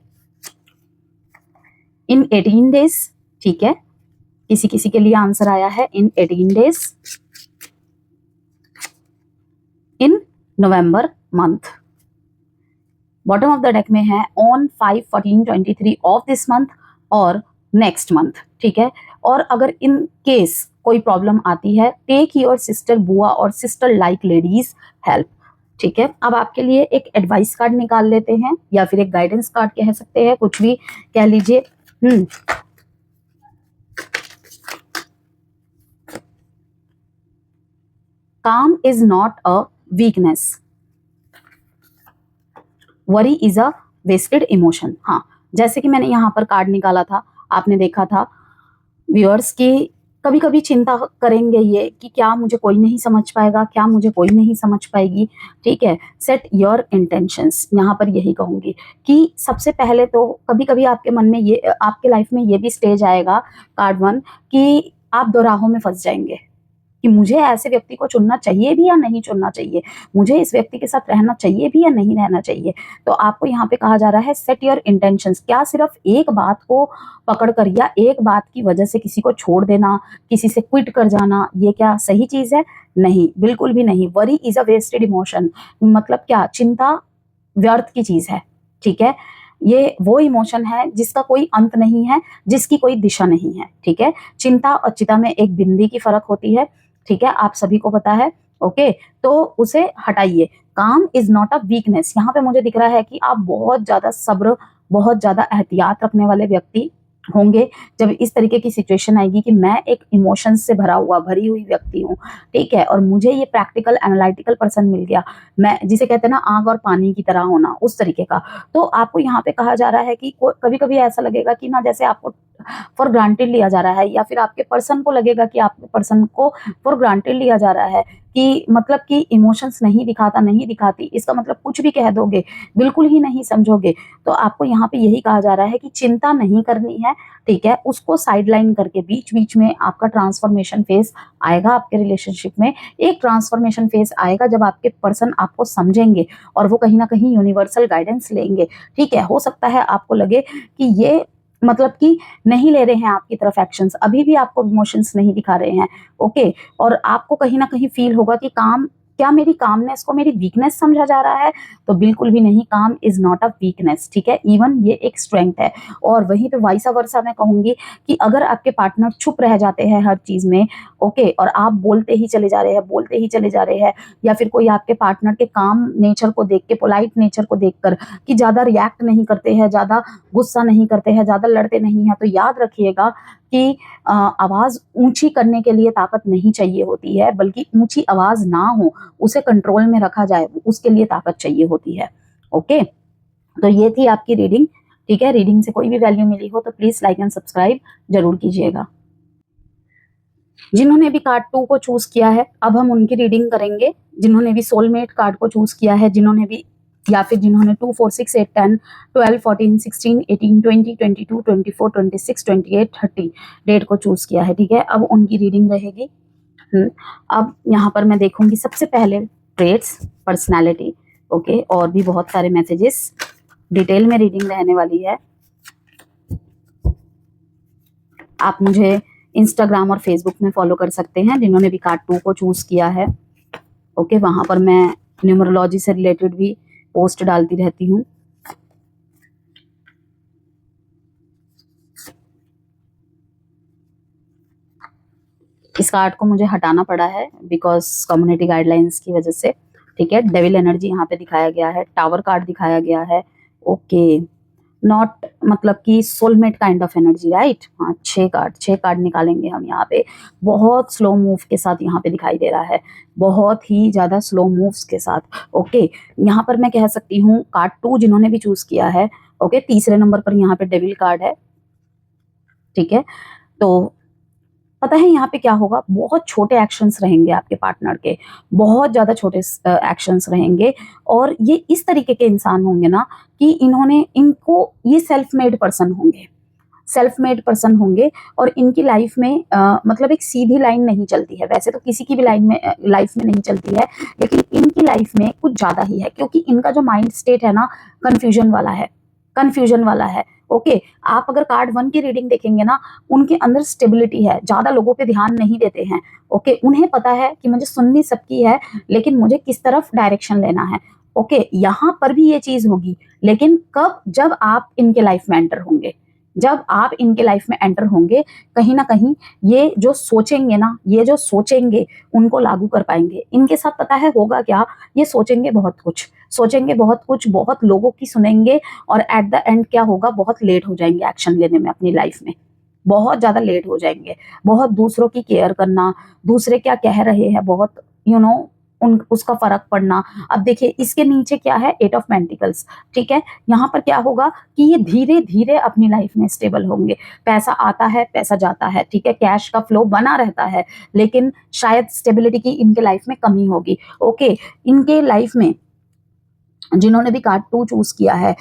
इन 18 डेज, ठीक है, किसी किसी के लिए आंसर आया है इन 18 days in November month. Bottom of the deck में है ऑन 5/14/23 ऑफ दिस मंथ और नेक्स्ट मंथ, ठीक है। और अगर इन केस कोई प्रॉब्लम आती है, टेक योर सिस्टर, बुआ और सिस्टर लाइक लेडीज हेल्प, ठीक है। अब आपके लिए एक एडवाइस कार्ड निकाल लेते हैं या फिर एक गाइडेंस कार्ड कह सकते हैं, कुछ भी कह लीजिए। Calm is not a weakness, worry is a wasted emotion. हाँ, जैसे कि मैंने यहाँ पर कार्ड निकाला था, आपने देखा था व्यूअर्स की कभी कभी चिंता करेंगे ये कि क्या मुझे कोई नहीं समझ पाएगा, क्या मुझे कोई नहीं समझ पाएगी, ठीक है। सेट योर इंटेंशंस, यहाँ पर यही कहूंगी कि सबसे पहले तो कभी कभी आपके मन में ये, आपके लाइफ में ये भी स्टेज आएगा कार्ड 1 कि आप दो राहों में फंस जाएंगे कि मुझे ऐसे व्यक्ति को चुनना चाहिए भी या नहीं चुनना चाहिए, मुझे इस व्यक्ति के साथ रहना चाहिए भी या नहीं रहना चाहिए। तो आपको यहाँ पे कहा जा रहा है सेट योर इंटेंशंस। क्या सिर्फ एक बात को पकड़कर या एक बात की वजह से किसी को छोड़ देना, किसी से क्विट कर जाना, ये क्या सही चीज है? नहीं, बिल्कुल भी नहीं। Worry is a wasted emotion, मतलब क्या, चिंता व्यर्थ की चीज है, ठीक है। ये वो इमोशन है जिसका कोई अंत नहीं है, जिसकी कोई दिशा नहीं है, ठीक है। चिंता और चिता में एक बिंदी की फर्क होती है, ठीक है, आप सभी को पता है, ओके। तो उसे हटाइए। काम इज नॉट अ वीकनेस, यहाँ पे मुझे दिख रहा है कि आप बहुत ज्यादा सब्र, बहुत ज्यादा एहतियात रखने वाले व्यक्ति होंगे जब इस तरीके की सिचुएशन आएगी कि मैं एक इमोशंस से भरी हुई व्यक्ति हूँ, ठीक है, और मुझे ये प्रैक्टिकल एनालिटिकल पर्सन मिल गया, मैं जिसे कहते हैं ना आग और पानी की तरह होना, उस तरीके का। तो आपको यहाँ पे कहा जा रहा है कि कभी कभी ऐसा लगेगा कि ना जैसे आपको फॉर ग्रांटेड लिया जा रहा है, या फिर आपके पर्सन को लगेगा कि आपके पर्सन को फॉर ग्रांटेड लिया जा रहा है, कि मतलब कि इमोशंस नहीं दिखाता, नहीं दिखाती, इसका मतलब कुछ भी कह दोगे, बिल्कुल ही नहीं समझोगे। तो आपको यहाँ पे यही कहा जा रहा है कि चिंता नहीं करनी है, ठीक है। उसको साइडलाइन करके बीच बीच में आपका ट्रांसफॉर्मेशन फेज आएगा, आपके रिलेशनशिप में एक ट्रांसफॉर्मेशन फेज आएगा जब आपके पर्सन आपको समझेंगे और वो कहीं ना कहीं यूनिवर्सल गाइडेंस लेंगे, ठीक है। हो सकता है आपको लगे कि ये मतलब कि नहीं ले रहे हैं आपकी तरफ एक्शंस, अभी भी आपको इमोशंस नहीं दिखा रहे हैं, ओके। और आपको कहीं ना कहीं फील होगा कि काम, क्या मेरी कामनेस को मेरी वीकनेस समझा जा रहा है? तो बिल्कुल भी नहीं, काम इज नॉट अ वीकनेस, ठीक है, इवन ये एक स्ट्रेंथ है। और वहीं पे वाइसा वर्सा मैं कहूंगी कि अगर आपके पार्टनर चुप रह जाते हैं हर चीज में, ओके, और आप बोलते ही चले जा रहे हैं, बोलते ही चले जा रहे हैं, या फिर कोई आपके पार्टनर के काम नेचर को देख के, पोलाइट नेचर को देखकर कि ज्यादा रिएक्ट नहीं करते हैं, ज्यादा गुस्सा नहीं करते हैं, ज्यादा लड़ते नहीं हैं, तो याद रखिएगा कि आवाज ऊंची करने के लिए ताकत नहीं चाहिए होती है, बल्कि ऊंची आवाज ना हो, उसे कंट्रोल में रखा जाए, उसके लिए ताकत चाहिए होती है, ओके। तो ये थी आपकी रीडिंग, ठीक है। रीडिंग से कोई भी वैल्यू मिली हो तो प्लीज लाइक एंड सब्सक्राइब जरूर कीजिएगा। जिन्होंने भी कार्ड 2 को चूज किया है, अब हम उनकी रीडिंग करेंगे। जिन्होंने भी सोलमेट कार्ड को चूज किया है, जिन्होंने भी, या फिर जिन्होंने 2, 4, 6, 8, 10, 12, 14, 16, 18, 20, 22, 24, 26, 28, 30 डेट को चूज किया है, ठीक है। अब उनकी रीडिंग रहेगी। अब यहाँ पर मैं देखूंगी सबसे पहले ट्रेड्स, पर्सनालिटी, ओके, और भी बहुत सारे मैसेजेस, डिटेल में रीडिंग रहने वाली है। आप मुझे इंस्टाग्राम और फेसबुक में फॉलो कर सकते हैं जिन्होंने भी कार्ड 2 को चूज किया है, ओके। वहां पर मैं न्यूमरोलॉजी से रिलेटेड भी पोस्ट डालती रहती हूँ। इस कार्ड को मुझे हटाना पड़ा है बिकॉज कम्युनिटी गाइडलाइंस की वजह से, ठीक है। डेविल एनर्जी यहाँ पे दिखाया गया है, टावर कार्ड दिखाया गया है, ओके। नॉट मतलब कि soulmate kind of energy, right. हाँ, 6 कार्ड निकालेंगे हम यहाँ पे। बहुत स्लो मूव के साथ यहाँ पे दिखाई दे रहा है, बहुत ही ज्यादा स्लो मूव्स के साथ, ओके। यहाँ पर मैं कह सकती हूँ कार्ड 2 जिन्होंने भी चूज किया है, ओके, तीसरे नंबर पर यहाँ पे डेविल कार्ड है, ठीक है। तो पता है यहाँ पे क्या होगा, बहुत छोटे एक्शंस रहेंगे आपके पार्टनर के, बहुत ज्यादा छोटे एक्शंस रहेंगे, और ये इस तरीके के इंसान होंगे ना कि इनको ये सेल्फ मेड पर्सन होंगे, सेल्फ मेड पर्सन होंगे, और इनकी लाइफ में मतलब एक सीधी लाइन नहीं चलती है। वैसे तो किसी की भी लाइफ में नहीं चलती है, लेकिन इनकी लाइफ में कुछ ज्यादा ही है, क्योंकि इनका जो माइंड स्टेट है ना, कंफ्यूजन वाला है, कंफ्यूजन वाला है, ओके, आप अगर कार्ड 1 की रीडिंग देखेंगे ना, उनके अंदर स्टेबिलिटी है, ज़्यादा लोगों पे ध्यान नहीं देते हैं। ओके, उन्हें पता है कि मुझे सुननी सबकी है, लेकिन मुझे किस तरफ डायरेक्शन लेना है। ओके, यहाँ पर भी ये चीज़ होगी, लेकिन कब? जब आप इनके लाइफ में एंटर होंगे। जब आप इनके लाइफ में एंटर होंगे, कहीं न कहीं ये जो सोचेंगे ना, ये जो सोचेंगे, उनको लागू कर पाएँगे। इनके साथ पता है होगा क्या? ये सोचेंगे बहुत कुछ, सोचेंगे बहुत कुछ, बहुत लोगों की सुनेंगे और एट द एंड क्या होगा? बहुत लेट हो जाएँगे एक्शन लेने में अपनी लाइफ में। बहुत ज़्यादा लेट हो जाएँगे। बहुत दूसरों की केयर करना, दूसरे क्या कह रहे हैं, बहुत यू नो उन उसका फ़र्क पड़ना। अब देखिए इसके नीचे क्या है? 8 ऑफ पेंटिकल्स, ठीक है? यहाँ पर क्या होगा कि ये धीरे-धीरे अपनी लाइफ में स्टेबल होंगे। पैसा आता है, पैसा जाता है, ठीक है? कैश का फ्लो बना रहता है, लेकिन शायद स्टेबिलिटी की इनके लाइफ में कमी होगी। ओके, इनके लाइफ में जिन्होंने भी कार्ड 2 चूज़ किया है,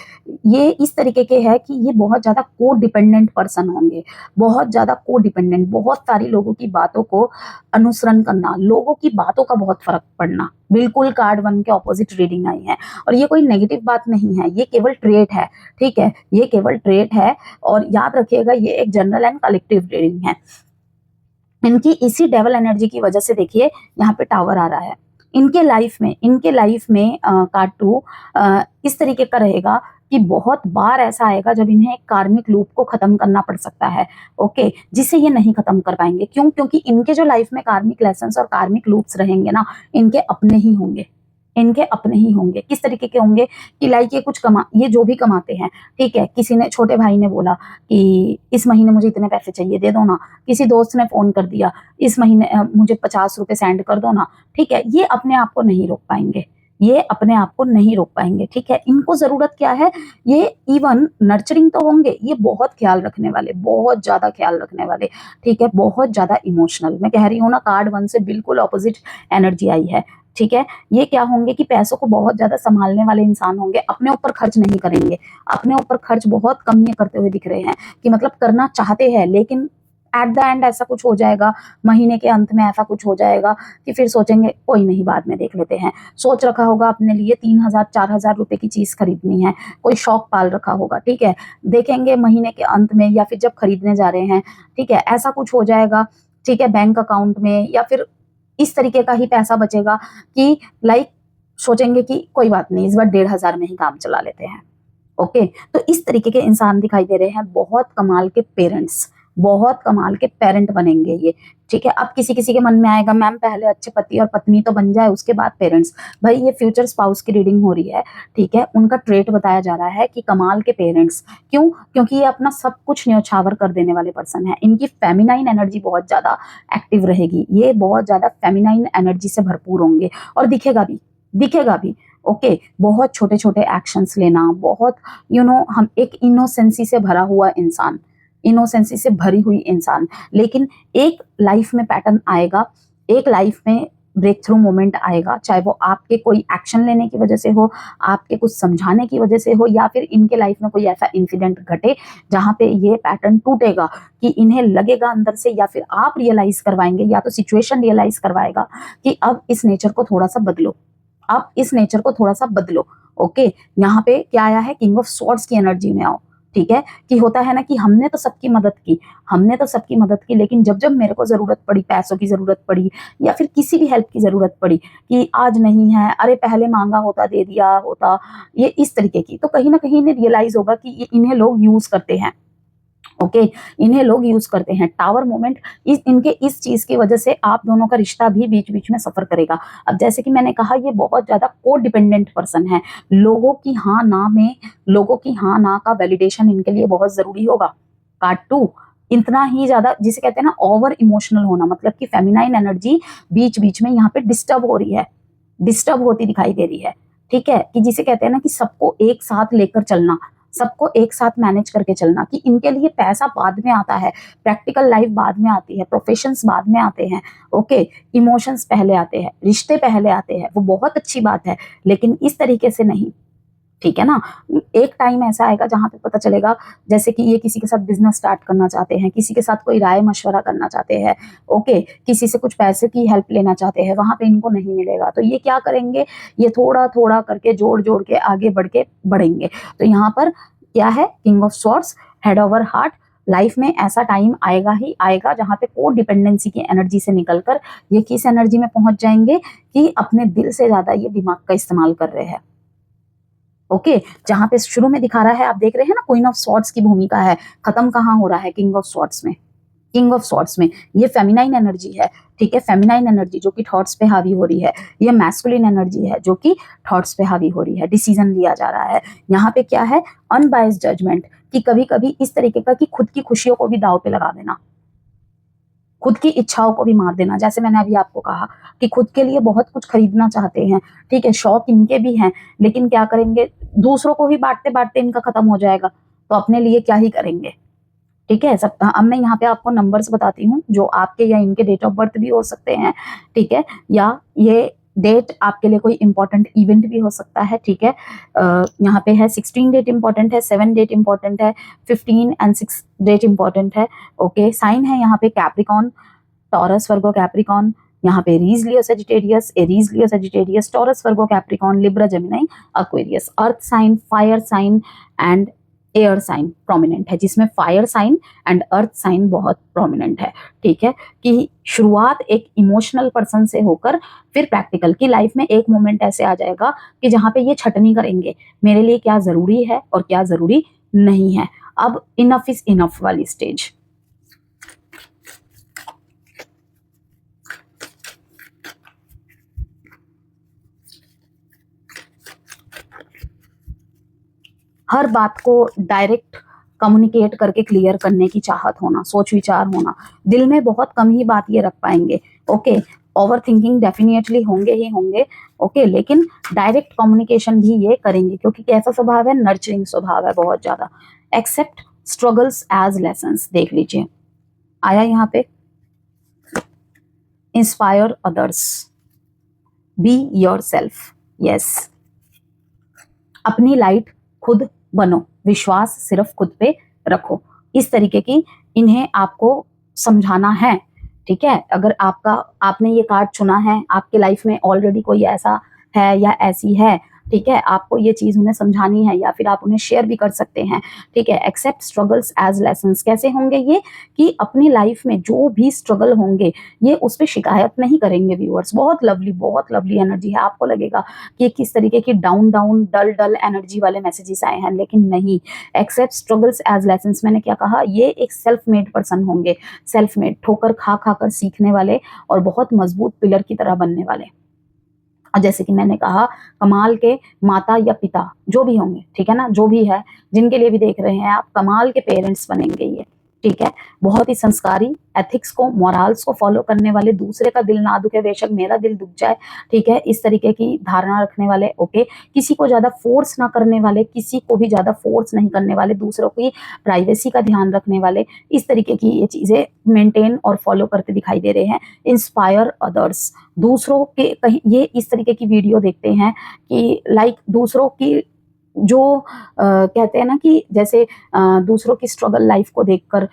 ये इस तरीके के हैं कि ये बहुत ज़्यादा को-डिपेंडेंट पर्सन होंगे, बहुत ज़्यादा को-डिपेंडेंट, बहुत सारी लोगों की बातों को अनुसरण करना, लोगों की बातों का बहुत फ़र्क पड़ना। बिल्कुल कार्ड 1 के अपोज़िट रीडिंग आई है और ये कोई नेगेटिव बात नहीं है, ये केवल ट्रेट है, ठीक है? ये केवल ट्रेट है और याद रखिएगा ये एक जनरल एंड कलेक्टिव रीडिंग है। इनकी इसी डेविल एनर्जी की वजह से देखिए यहाँ पे टावर आ रहा है। इनके लाइफ में कार्ड 2 इस तरीके का रहेगा कि बहुत बार ऐसा आएगा जब इन्हें एक कार्मिक लूप को खत्म करना पड़ सकता है, ओके? जिसे ये नहीं खत्म कर पाएँगे। क्यों? क्योंकि इनके जो लाइफ में कार्मिक लेसन्स और कार्मिक लूप्स रहेंगे ना, इनके अपने ही होंगे। इनके अपने ही होंगे। किस तरीके के होंगे कि लाइक ये जो भी कमाते हैं, ठीक है? किसी ने छोटे भाई ने बोला कि इस महीने मुझे इतने पैसे चाहिए, दे दो ना। किसी दोस्त ने फ़ोन कर दिया, इस महीने मुझे ₹50 सेंड कर दो ना, ठीक है? ये अपने आप को नहीं रोक पाएँगे। ये अपने आप को नहीं रोक पाएँगे, ठीक है? इनको ज़रूरत क्या है? ये इवन नर्चरिंग तो होंगे, ये बहुत ख़्याल रखने वाले, बहुत ज़्यादा ख़्याल रखने वाले, ठीक है? बहुत ज़्यादा इमोशनल। मैं कह रही हूँ ना कार्ड 1 से बिल्कुल अपोज़िट एनर्जी आई है, ठीक है? ये क्या होंगे कि पैसों को बहुत ज़्यादा सँभालने वाले इंसान होंगे, अपने ऊपर खर्च नहीं करेंगे। अपने ऊपर खर्च बहुत कम ये करते हुए दिख रहे हैं कि मतलब करना चाहते हैं, लेकिन एट द एंड ऐसा कुछ हो जाएगा, महीने के अंत में ऐसा कुछ हो जाएगा कि फिर सोचेंगे कोई नहीं बाद में देख लेते हैं। सोच रखा होगा अपने लिए 3000 4000 रुपए की चीज़ खरीदनी है, कोई शौक पाल रखा होगा, ठीक है? देखेंगे महीने के अंत में या फिर जब खरीदने जा रहे हैं, ठीक है? ऐसा कुछ हो जाएगा, ठीक है? बैंक अकाउंट में या फिर इस तरीके का ही पैसा बचेगा कि लाइक सोचेंगे कि कोई बात नहीं, इस बार 1500 में ही काम चला लेते हैं। ओके, तो इस तरीके के इंसान दिखाई दे रहे हैं, बहुत कमाल के पेरेंट्स, बहुत कमाल के पेरेंट बनेंगे ये, ठीक है? अब किसी-किसी के मन में आएगा मैम पहले अच्छे पति और पत्नी तो बन जाए उसके बाद पेरेंट्स। भाई ये फ्यूचर स्पाउस की रीडिंग हो रही है, ठीक है? उनका ट्रेट बताया जा रहा है कि कमाल के पेरेंट्स, क्यों? क्योंकि ये अपना सब कुछ न्यौछावर कर देने वाले पर्सन हैं। इनकी फेमिनाइन एनर्जी बहुत ज़्यादा एक्टिव रहेगी, ये बहुत ज़्यादा फेमिनाइन एनर्जी से भरपूर होंगे और दिखेगा भी, ओके? बहुत छोटे-छोटे एक्शंस लेना, बहुत हम एक इनोसेंसी से भरा हुआ इंसान, इनोसेंसी से भरी हुई इंसान, लेकिन एक लाइफ में पैटर्न आएगा, एक लाइफ में ब्रेक थ्रू मोमेंट आएगा, चाहे वो आपके कोई एक्शन लेने की वजह से हो, आपके कुछ समझाने की वजह से हो या फिर इनके लाइफ में कोई ऐसा इंसिडेंट घटे, जहाँ पे ये पैटर्न टूटेगा कि इन्हें लगेगा अंदर से या फिर आप रियलाइज़ करवाएँगे या तो सिचुएशन रियलाइज़ करवाएगा कि अब इस नेचर को थोड़ा-सा बदलो। आप इस नेचर को थोड़ा-सा बदलो, ओके? यहाँ पे क्या आया है किंग ऑफ स्वॉर्ड्स की एनर्जी में आओ, ठीक है? कि होता है ना कि हमने तो सबकी मदद की लेकिन जब-जब मेरे को ज़रूरत पड़ी, पैसों की ज़रूरत पड़ी या फिर किसी भी हेल्प की ज़रूरत पड़ी कि आज नहीं है, अरे पहले माँगा होता दे दिया होता, ये इस तरीके की। तो कहीं न कहीं इन्हें रियलाइज़ होगा कि ये इन्हें लोग यूज़ करते हैं। ओके, इन्हें लोग यूज़ करते हैं। टावर मोमेंट इनके इस चीज़ की वजह से आप दोनों का रिश्ता भी बीच-बीच में सफ़र करेगा। अब जैसे कि मैंने कहा ये बहुत ज़्यादा को-डिपेंडेंट पर्सन है। लोगों की हाँ-ना का वैलिडेशन इनके लिए बहुत ज़रूरी होगा। कार्ड 2 इतना ही ज़्यादा जिसे कहते हैं ना ओवर इमोशनल होना मतलब कि फेमिनाइन एनर्जी बीच-बीच में यहाँ पे डिस्टर्ब हो रही है, डिस्टर्ब होती दिखाई दे रही है। ठीक है? कि जिसे कहते हैं ना कि सबको एक साथ लेकर चलना, सबको एक साथ मैनेज करके चलना कि इनके लिए पैसा बाद में आता है, प्रैक्टिकल लाइफ बाद में आती है, प्रोफेशंस बाद में आते हैं, ओके? इमोशंस पहले आते हैं, रिश्ते पहले आते हैं, वो बहुत अच्छी बात है, लेकिन इस तरीके से नहीं, ठीक है ना? एक टाइम ऐसा आएगा जहाँ पे पता चलेगा जैसे कि ये किसी के साथ बिज़नेस स्टार्ट करना चाहते हैं, किसी के साथ कोई राय-मशवरा करना चाहते हैं, ओके? किसी से कुछ पैसे की हेल्प लेना चाहते हैं, वहाँ पे इनको नहीं मिलेगा, तो ये क्या करेंगे, ये थोड़ा-थोड़ा करके जोड़-जोड़ के आगे बढ़ के बढ़ेंगे। तो यहाँ पर क्या है, king of swords, head over heart. Life में ऐसा टाइम आएगा ही आएगा जहां पे को डिपेंडेंसी की एनर्जी से निकलकर ये किस एनर्जी में पहुंच जाएंगे कि अपने दिल से ज्यादा ये दिमाग का इस्तेमाल कर रहे हैं। ओके, जहां पे शुरू में दिखा रहा है, आप देख रहे हैं ना, क्वीन ऑफ स्वॉर्ड्स की भूमिका है, खत्म कहाँ हो रहा है, किंग ऑफ स्वॉर्ड्स में। किंग ऑफ स्वॉर्ड्स में ये फेमिनाइन एनर्जी है, ठीक है, फेमिनाइन एनर्जी जो कि थॉट्स पे हावी हो रही है। ये मैस्कुलिन एनर्जी है जो कि थॉट्स पे हावी हो रही है, डिसीजन लिया जा रहा है। यहाँ पे क्या है, अनबायस्ड जजमेंट, कि कभी कभी इस तरीके का कि खुद की खुशियों को भी दाव पे लगा देना, खुद की इच्छाओं को भी मार देना। जैसे मैंने अभी आपको कहा कि खुद के लिए बहुत कुछ खरीदना चाहते हैं, ठीक है, शौक इनके भी हैं, लेकिन क्या करेंगे, दूसरों को ही बांटते बांटते इनका खत्म हो जाएगा, तो अपने लिए क्या ही करेंगे, ठीक है। सब अब मैं यहाँ पे आपको नंबर्स बताती हूँ जो आपके या इनके डेट ऑफ बर्थ भी हो सकते हैं, ठीक है, या ये डेट आपके लिए कोई इंपॉर्टेंट इवेंट भी हो सकता है, ठीक है। यहाँ पे है 16 डेट इंपॉर्टेंट है, 7 डेट इंपॉर्टेंट है, 15 एंड 6 डेट इंपॉर्टेंट है। ओके, साइन है यहाँ पे कैप्रिकॉन, टॉरस, वर्गो, कैप्रिकॉन। यहाँ पे Aries, Leo, Sagittarius, Aries, Leo, Sagittarius, Taurus, Virgo, Capricorn, Libra, Gemini, Aquarius. Earth sign, fire sign and air sign prominent है, जिसमें fire sign and earth sign बहुत prominent है, ठीक है। कि शुरुआत एक इमोशनल पर्सन से होकर फिर प्रैक्टिकल की लाइफ में एक मोमेंट ऐसे आ जाएगा कि जहां पे ये छटनी करेंगे, मेरे लिए क्या जरूरी है और क्या जरूरी नहीं है। अब इनफ इज इनफ वाली स्टेज। हर बात को डायरेक्ट कम्युनिकेट करके क्लियर करने की चाहत होना, सोच विचार होना, दिल में बहुत कम ही बात ये रख पाएंगे। ओके, ओवर थिंकिंग डेफिनेटली होंगे ही होंगे, ओके, लेकिन डायरेक्ट कम्युनिकेशन भी ये करेंगे, क्योंकि कैसा स्वभाव है, नर्चरिंग स्वभाव है बहुत ज्यादा। एक्सेप्ट स्ट्रगल्स एज लेसन्स, देख लीजिए आया यहाँ पे, inspire others, be your self, yes, अपनी लाइट खुद बनो, विश्वास सिर्फ खुद पे रखो। इस तरीके की इन्हें आपको समझाना है, ठीक है। अगर आपने ये कार्ड चुना है, आपके लाइफ में ऑलरेडी कोई ऐसा है या ऐसी है, ठीक है, आपको ये चीज उन्हें समझानी है या फिर आप उन्हें शेयर भी कर सकते हैं, ठीक है। एक्सेप्ट स्ट्रगल्स एज लेसन्स, कैसे होंगे ये, कि अपनी लाइफ में जो भी स्ट्रगल होंगे ये उस पर शिकायत नहीं करेंगे व्यूअर्स। बहुत लवली एनर्जी है। आपको लगेगा कि किस तरीके की डाउन डल एनर्जी वाले मैसेजेस आए हैं, लेकिन नहीं। एक्सेप्ट स्ट्रगल्स एज लेसन्स, मैंने क्या कहा, ये एक सेल्फ मेड पर्सन होंगे, सेल्फ मेड, ठोकर खा खा कर सीखने वाले और बहुत मजबूत पिलर की तरह बनने वाले। जैसे कि मैंने कहा, कमाल के माता या पिता जो भी होंगे, ठीक है ना, जो भी है, जिनके लिए भी देख रहे हैं आप, कमाल के पेरेंट्स बनेंगे ये, ठीक है। बहुत ही संस्कारी, एथिक्स को, मोरल्स को फॉलो करने वाले, दूसरे का दिल ना दुखे बेशक मेरा दिल दुख जाए, ठीक है, इस तरीके की धारणा रखने वाले। ओके, किसी को ज्यादा फोर्स ना करने वाले, किसी को भी ज्यादा फोर्स नहीं करने वाले, दूसरों की प्राइवेसी का ध्यान रखने वाले, इस तरीके की ये चीजें मेंटेन और फॉलो करते दिखाई दे रहे हैं। इंस्पायर अदर्स, दूसरों के कहीं ये इस तरीके की वीडियो देखते हैं कि लाइक दूसरों की जो कहते हैं ना कि जैसे दूसरों की स्ट्रगल लाइफ को देखकर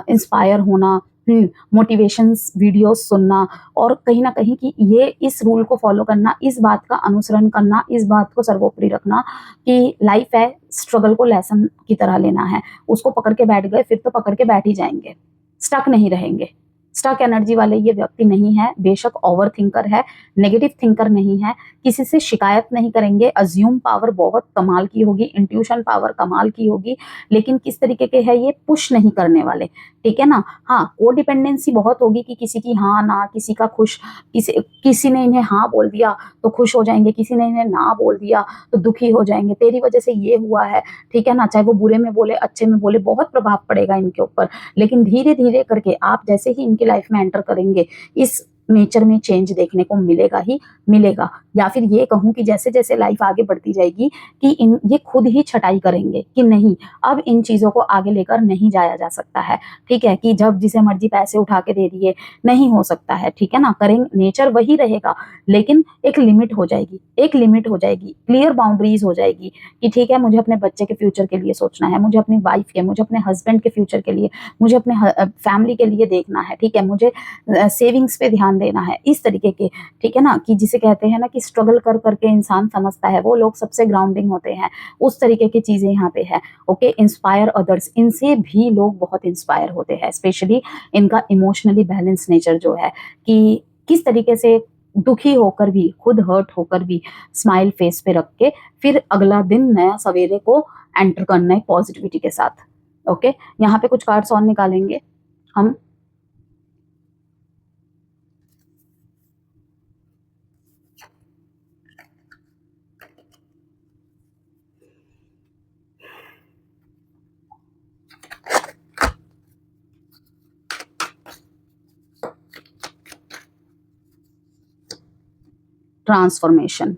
इंस्पायर होना, मोटिवेशंस वीडियोस सुनना, और कहीं ना कहीं कि ये इस रूल को फॉलो करना, इस बात का अनुसरण करना, इस बात को सर्वोपरि रखना कि लाइफ है, स्ट्रगल को लेसन की तरह लेना है। उसको पकड़ के बैठ गए फिर तो पकड़ के बैठ ही जाएंगे, स्टक नहीं रहेंगे। स्टक एनर्जी वाले ये व्यक्ति नहीं है, बेशक ओवर थिंकर है, नेगेटिव थिंकर नहीं है, किसी से शिकायत नहीं करेंगे, अज्यूम पावर बहुत कमाल की होगी, इंट्यूशन पावर कमाल की होगी, लेकिन किस तरीके के है ये, पुश नहीं करने वाले, ठीक है ना। हाँ, कोडिपेंडेंसी बहुत होगी कि किसी की हाँ ना, किसी का खुश, किसी ने इन्हें हाँ बोल दिया तो खुश हो जाएंगे, किसी ने इन्हें ना बोल दिया तो दुखी हो जाएंगे, तेरी वजह से ये हुआ है, ठीक है ना। चाहे वो बुरे में बोले अच्छे में बोले, बहुत प्रभाव पड़ेगा इनके ऊपर, लेकिन धीरे धीरे करके आप जैसे ही इनकी लाइफ में एंटर करेंगे, इस नेचर में चेंज देखने को मिलेगा ही मिलेगा। या फिर ये कहूं कि जैसे जैसे लाइफ आगे बढ़ती जाएगी कि ये खुद ही छटाई करेंगे कि नहीं, अब इन चीजों को आगे लेकर नहीं जाया जा सकता है, ठीक है, कि जब जिसे मर्जी पैसे उठा के दे दिए, नहीं हो सकता है, ठीक है ना। करेंगे, नेचर वही रहेगा, लेकिन एक लिमिट हो जाएगी, एक लिमिट हो जाएगी, क्लियर बाउंड्रीज हो जाएगी कि ठीक है, मुझे अपने बच्चे के फ्यूचर के लिए सोचना है, मुझे अपनी वाइफ के, मुझे अपने हस्बैंड के फ्यूचर के लिए, मुझे अपने फैमिली के लिए देखना है, ठीक है, मुझे सेविंग्स पे ध्यान देना है, इस तरीके के, ठीक है ना, कि जिसे कहते हैं ना कि स्ट्रगल कर करके इंसान समझता है, वो लोग सबसे ग्राउंडिंग होते हैं, उस तरीके की चीजें यहाँ पे है। ओके, इंस्पायर अदर्स, इनसे भी लोग बहुत इंस्पायर होते हैं, स्पेशली इनका इमोशनली बैलेंस नेचर जो है, कि किस तरीके से दुखी होकर भी, खुद हर्ट होकर भी स्माइल फेस पे रख के फिर अगला दिन नया सवेरे को एंटर करना है पॉजिटिविटी के साथ। ओके, यहाँ पे कुछ कार्ड्स और निकालेंगे हम। Transformation,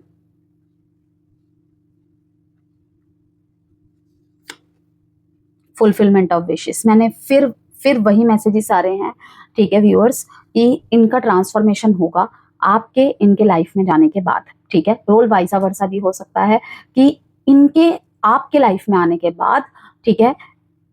fulfilment of wishes. मैंने फिर वही मैसेजेस आ रहे हैं, ठीक है व्यूअर्स, कि इनका ट्रांसफॉर्मेशन होगा आपके इनके लाइफ में जाने के बाद, ठीक है। रोल वाइसा वर्सा भी हो सकता है कि इनके आपके लाइफ में आने के बाद, ठीक है,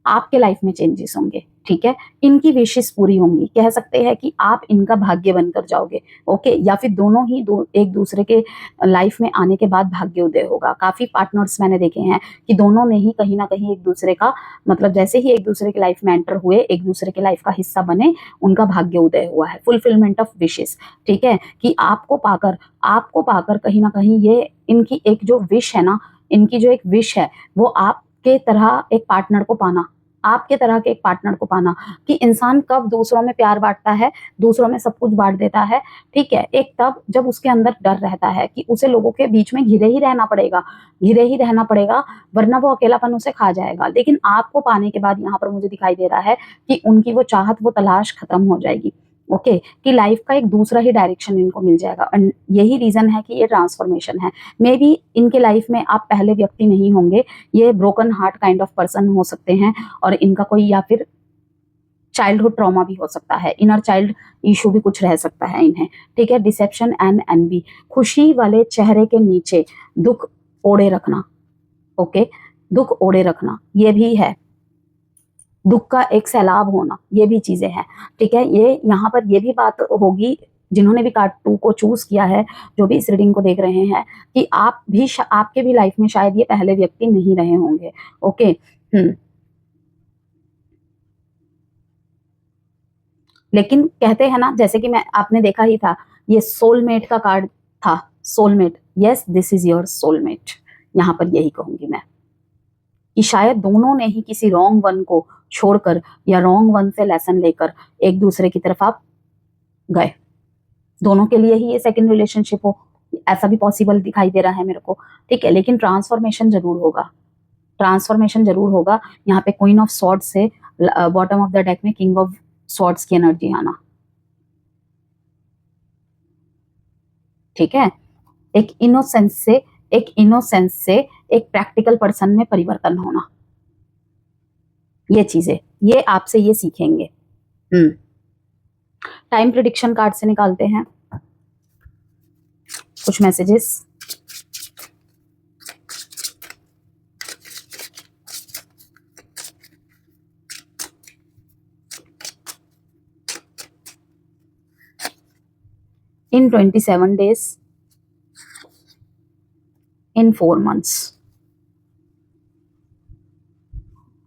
आपके लाइफ में चेंजेस होंगे, ठीक है, इनकी विशेस पूरी होंगी, कह सकते हैं कि आप इनका भाग्य बनकर जाओगे। ओके, या फिर दोनों ही एक दूसरे के लाइफ में आने के बाद भाग्य उदय होगा। काफी पार्टनर्स मैंने देखे हैं कि दोनों ने ही कहीं ना कहीं एक दूसरे का, मतलब जैसे ही एक दूसरे की लाइफ में एंटर हुए, एक दूसरे के लाइफ का हिस्सा बने, उनका भाग्य उदय हुआ है। फुलफिलमेंट ऑफ विशेस, ठीक है, कि आपको पाकर कहीं ना कहीं ये इनकी एक जो विश है ना, इनकी जो एक विश है, वो आपके तरह एक पार्टनर को पाना, आपके तरह के एक पार्टनर को पाना, कि इंसान कब दूसरों में प्यार बांटता है, दूसरों में सब कुछ बांट देता है, ठीक है, एक तब जब उसके अंदर डर रहता है कि उसे लोगों के बीच में घिरे ही रहना पड़ेगा, वरना वो अकेलापन उसे खा जाएगा। लेकिन आपको पाने के बाद यहाँ पर मुझे दिखाई दे रहा है कि उनकी वो चाहत, वो तलाश खत्म हो जाएगी। ओके, कि लाइफ का एक दूसरा ही डायरेक्शन इनको मिल जाएगा, एंड यही रीजन है कि ये ट्रांसफॉर्मेशन है। मे बी इनके लाइफ में आप पहले व्यक्ति नहीं होंगे, ये broken heart kind of person हो सकते हैं, और इनका कोई या फिर चाइल्डहुड ट्रॉमा भी हो सकता है, इनर चाइल्ड इशू भी कुछ रह सकता है इन्हें, ठीक है। डिसेप्शन एंड एनवी, खुशी वाले चेहरे के नीचे दुख ओढ़े रखना, ओके, दुख ओढ़े रखना, ये भी है, दुख का एक सैलाब होना, ये भी चीजें हैं, ठीक है। ये यहाँ पर ये भी बात होगी, जिन्होंने भी कार्ड 2 को चूज किया है, जो भी इस रीडिंग को देख रहे हैं, कि आप भी आपके भी लाइफ में शायद ये पहले व्यक्ति नहीं रहे होंगे। ओके, लेकिन कहते हैं ना, जैसे कि मैं आपने देखा ही था, ये सोलमेट का कार्ड था, soulmate, yes this is your soulmate. यहाँ पर यही कहूंगी मैं कि शायद दोनों ने ही किसी रॉन्ग वन को छोड़कर या रॉन्ग वन से लेसन लेकर एक दूसरे की तरफ आप गए, दोनों के लिए ही ये सेकंड रिलेशनशिप हो, ऐसा भी पॉसिबल दिखाई दे रहा है मेरे को, ठीक है। लेकिन ट्रांसफॉर्मेशन जरूर होगा, यहाँ पे क्वीन ऑफ सॉर्ड्स से बॉटम ऑफ द डेक में किंग ऑफ सॉर्ड्स की एनर्जी आना, ठीक है। एक इनोसेंस से एक प्रैक्टिकल पर्सन में परिवर्तन होना, ये चीजें ये आपसे ये सीखेंगे। टाइम प्रिडिक्शन कार्ड से निकालते हैं कुछ messages. in 27 days, in 4 months,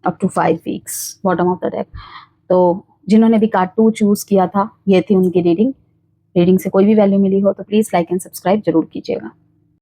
up to 5 weeks, bottom of the deck. तो जिन्होंने भी कार्ड 2 चूज किया था, ये थी उनकी रीडिंग से कोई भी वैल्यू मिली हो तो प्लीज लाइक एंड सब्सक्राइब जरूर कीजिएगा।